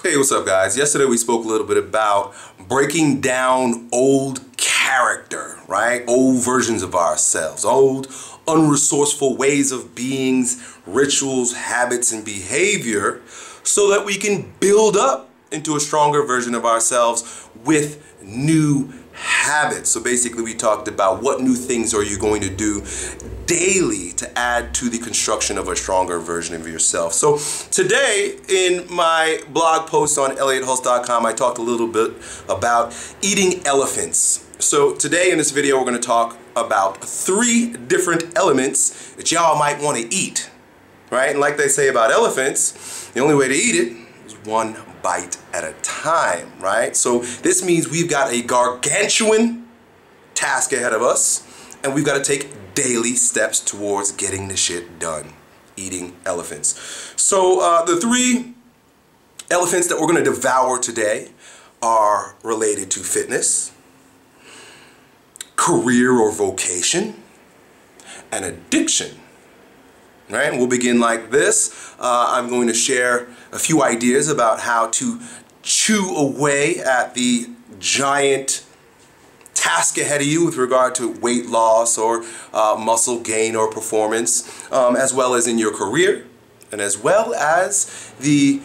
Hey, what's up, guys? Yesterday we spoke a little bit about breaking down old character, right? Old versions of ourselves, old unresourceful ways of beings, rituals, habits, and behavior so that we can build up into a stronger version of ourselves with new habits. So basically we talked about what new things are you going to do daily to add to the construction of a stronger version of yourself. So today in my blog post on ElliottHulse.com, I talked a little bit about eating elephants. So today in this video we're going to talk about 3 different elements that y'all might want to eat, right? And like they say about elephants, the only way to eat it is one bite at a time, right? So this means we've got a gargantuan task ahead of us, and we've got to take daily steps towards getting the shit done, eating elephants. So the 3 elephants that we're going to devour today are related to fitness, career or vocation, and addiction. Right? And we'll begin like this. I'm going to share a few ideas about how to chew away at the giant task ahead of you with regard to weight loss or muscle gain or performance, as well as in your career, and as well as the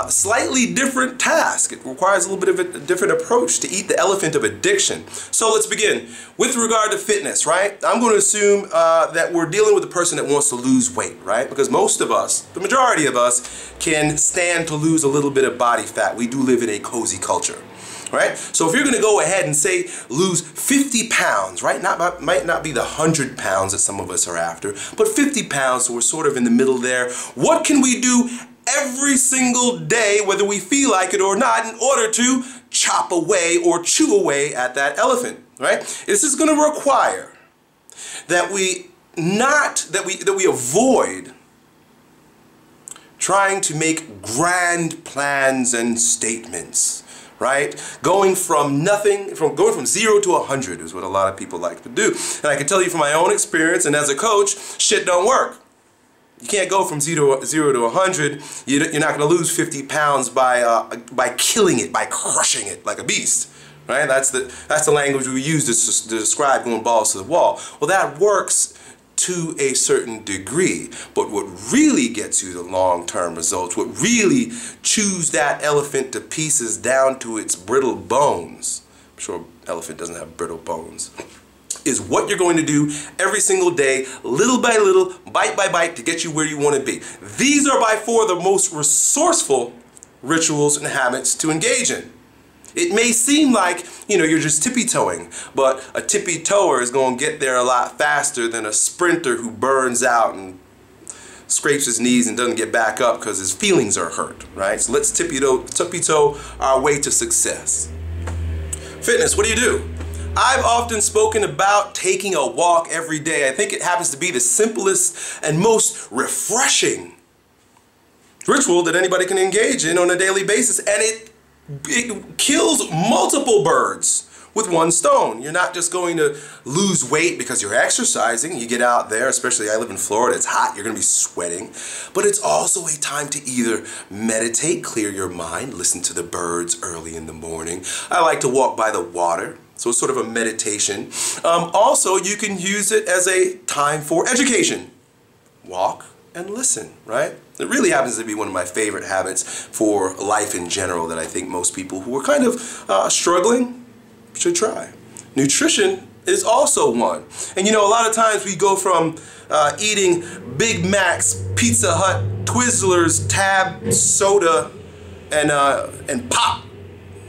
slightly different task. It requires a little bit of a different approach to eat the elephant of addiction. So let's begin. With regard to fitness, right? I'm going to assume that we're dealing with a person that wants to lose weight, right? Because most of us, the majority of us, can stand to lose a little bit of body fat. We do live in a cozy culture. Right? So if you're going to go ahead and say lose 50 pounds, right? Might not be the 100 pounds that some of us are after, but 50 pounds, so we're sort of in the middle there. What can we do every single day, whether we feel like it or not, in order to chop away or chew away at that elephant, right? This is going to require that we avoid trying to make grand plans and statements. Right? Going from 0 to 100 is what a lot of people like to do. And I can tell you from my own experience and as a coach, shit don't work. You can't go from 0 to 100. You're not going to lose 50 pounds by killing it, by crushing it like a beast. Right? That's the language we use to describe going balls to the wall. Well, that works to a certain degree, but what really gets you the long-term results, what really chews that elephant to pieces down to its brittle bones, I'm sure an elephant doesn't have brittle bones, is what you're going to do every single day, little by little, bite by bite, to get you where you want to be. These are by far the most resourceful rituals and habits to engage in. It may seem like, you're just tippy-toeing, but a tippy-toer is going to get there a lot faster than a sprinter who burns out and scrapes his knees and doesn't get back up because his feelings are hurt, right? So let's tippy-toe our way to success. Fitness, what do? I've often spoken about taking a walk every day. I think it happens to be the simplest and most refreshing ritual that anybody can engage in on a daily basis, and it kills multiple birds with one stone. You're not just going to lose weight because you're exercising. You get out there, especially I live in Florida, it's hot, you're going to be sweating. But it's also a time to either meditate, clear your mind, listen to the birds early in the morning. I like to walk by the water, so it's sort of a meditation. Also, you can use it as a time for education. Walk and listen, right? It really happens to be one of my favorite habits for life in general that I think most people who are kind of struggling should try. Nutrition is also one. And a lot of times we go from eating Big Macs, Pizza Hut, Twizzlers, Tab, soda, and pop.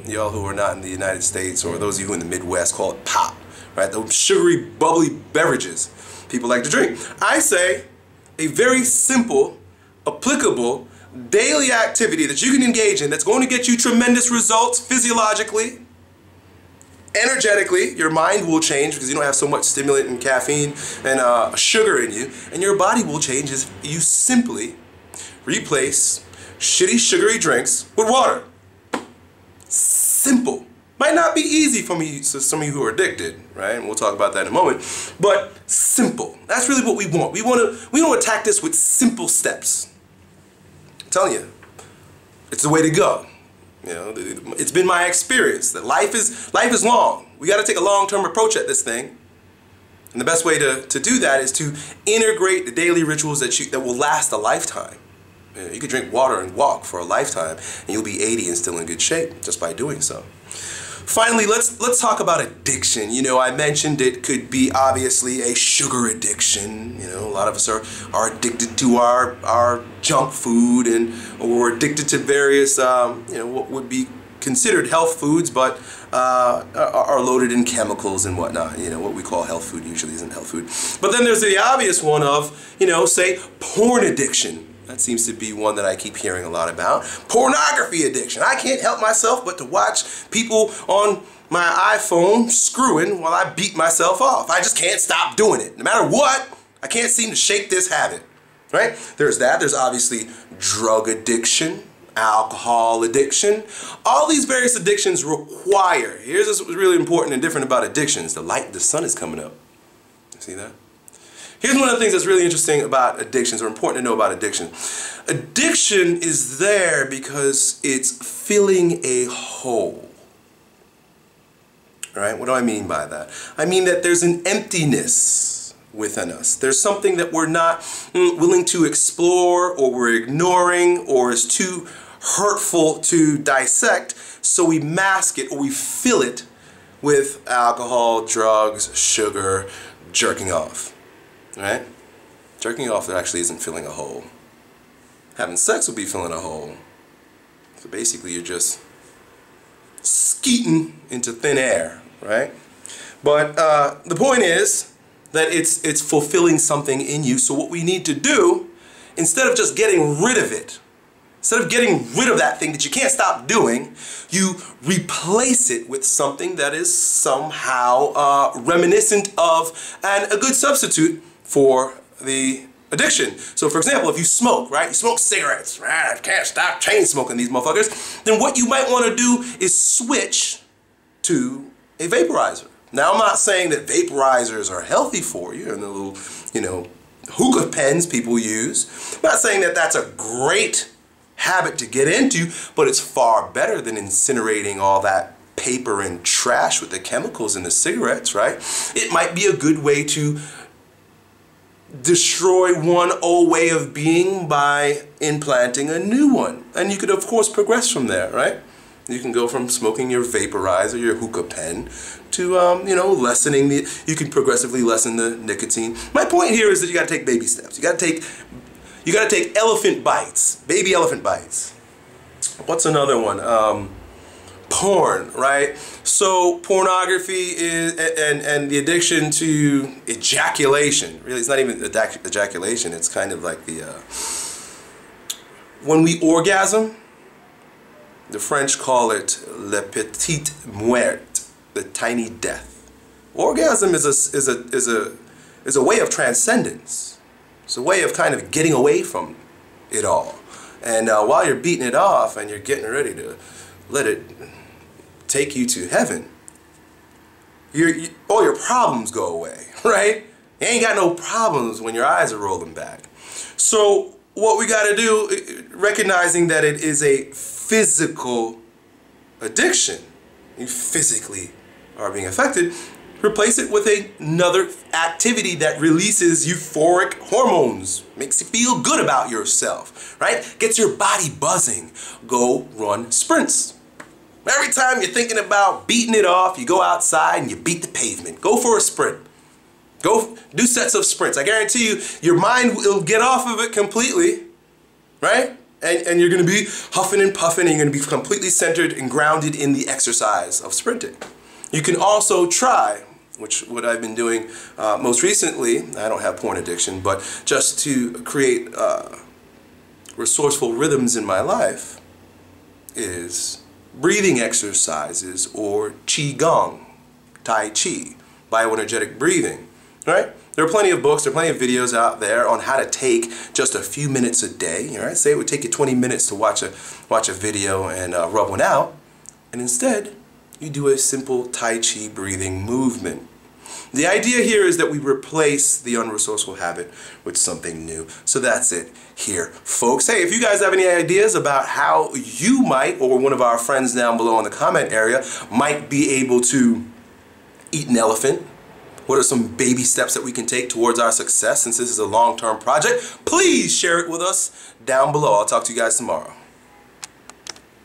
Y'all who are not in the United States, or those of you who in the Midwest, call it pop, right? Those sugary, bubbly beverages people like to drink. I say a very simple, applicable daily activity that you can engage in that's going to get you tremendous results physiologically, energetically. Your mind will change because you don't have so much stimulant and caffeine and sugar in you, and your body will change as you simply replace shitty sugary drinks with water. Simple. Might not be easy for me, so some of you who are addicted, right? And we'll talk about that in a moment. But simple. That's really what we want. We want to attack this with simple steps. I'm telling you, it's the way to go. You know, it's been my experience that life is long. We got to take a long-term approach at this thing. And the best way to do that is to integrate the daily rituals that will last a lifetime. You know, you could drink water and walk for a lifetime, and you'll be 80 and still in good shape just by doing so. Finally, let's talk about addiction. You know, I mentioned it could be obviously a sugar addiction. You know, a lot of us are addicted to our junk food, or we're addicted to various, you know, what would be considered health foods, but are loaded in chemicals and whatnot. You know, what we call health food usually isn't health food. But then there's the obvious one of, you know, say porn addiction. That seems to be one that I keep hearing a lot about. Pornography addiction. I can't help myself but to watch people on my iPhone screwing while I beat myself off. I just can't stop doing it. No matter what, I can't seem to shake this habit. Right? There's that. There's obviously drug addiction, alcohol addiction. All these various addictions require, here's what's really important and different about addictions. The sun is coming up. See that? Here's one of the things that's really interesting about addictions, or important to know about addiction. Addiction is there because it's filling a hole. All right? What do I mean by that? I mean that there's an emptiness within us. There's something that we're not willing to explore, or we're ignoring, or is too hurtful to dissect, so we mask it, or we fill it with alcohol, drugs, sugar, jerking off. Right? Jerking off that actually isn't filling a hole. Having sex will be filling a hole. So basically you're just skeeting into thin air, right? But the point is that it's fulfilling something in you. So what we need to do, instead of just getting rid of it, instead of getting rid of that thing that you can't stop doing, you replace it with something that is somehow reminiscent of and a good substitute for the addiction. So for example, if you smoke, right? You smoke cigarettes, right? I can't stop chain smoking these motherfuckers. Then what you might want to do is switch to a vaporizer. Now I'm not saying that vaporizers are healthy for you, and the little, you know, hookah pens people use. I'm not saying that that's a great habit to get into, but it's far better than incinerating all that paper and trash with the chemicals in the cigarettes, right? It might be a good way to destroy one old way of being by implanting a new one. And you could of course progress from there, right? You can go from smoking your vaporizer, your hookah pen, to you know, lessening you can progressively lessen the nicotine. My point here is that you got to take baby steps. You got to take elephant bites, baby elephant bites. What's another one? Porn, right? So pornography is, and the addiction to ejaculation. Really, it's not even ejaculation. It's kind of like the when we orgasm. The French call it le petite muerte, the tiny death. Orgasm is a way of transcendence. It's a way of kind of getting away from it all. And while you're beating it off and you're getting ready to let it take you to heaven, all your problems go away, right? You ain't got no problems when your eyes are rolling back. So what we got to do, recognizing that it is a physical addiction, you physically are being affected, replace it with another activity that releases euphoric hormones, makes you feel good about yourself, right? Gets your body buzzing. Go run sprints. Every time you're thinking about beating it off, you go outside and you beat the pavement. Go for a sprint. Go do sets of sprints. I guarantee you, your mind will get off of it completely, right? And you're going to be huffing and puffing, and you're going to be completely centered and grounded in the exercise of sprinting. You can also try, which what I've been doing most recently, I don't have porn addiction, but just to create resourceful rhythms in my life, is breathing exercises, or Qigong, Tai Chi, bioenergetic breathing, right? There are plenty of books, there are plenty of videos out there on how to take just a few minutes a day. All right? Say it would take you 20 minutes to watch a video and rub one out, and instead you do a simple Tai Chi breathing movement. The idea here is that we replace the unresourceful habit with something new. So that's it here, folks. Hey, if you guys have any ideas about how you might, or one of our friends down below in the comment area, might be able to eat an elephant, what are some baby steps that we can take towards our success since this is a long-term project, please share it with us down below. I'll talk to you guys tomorrow.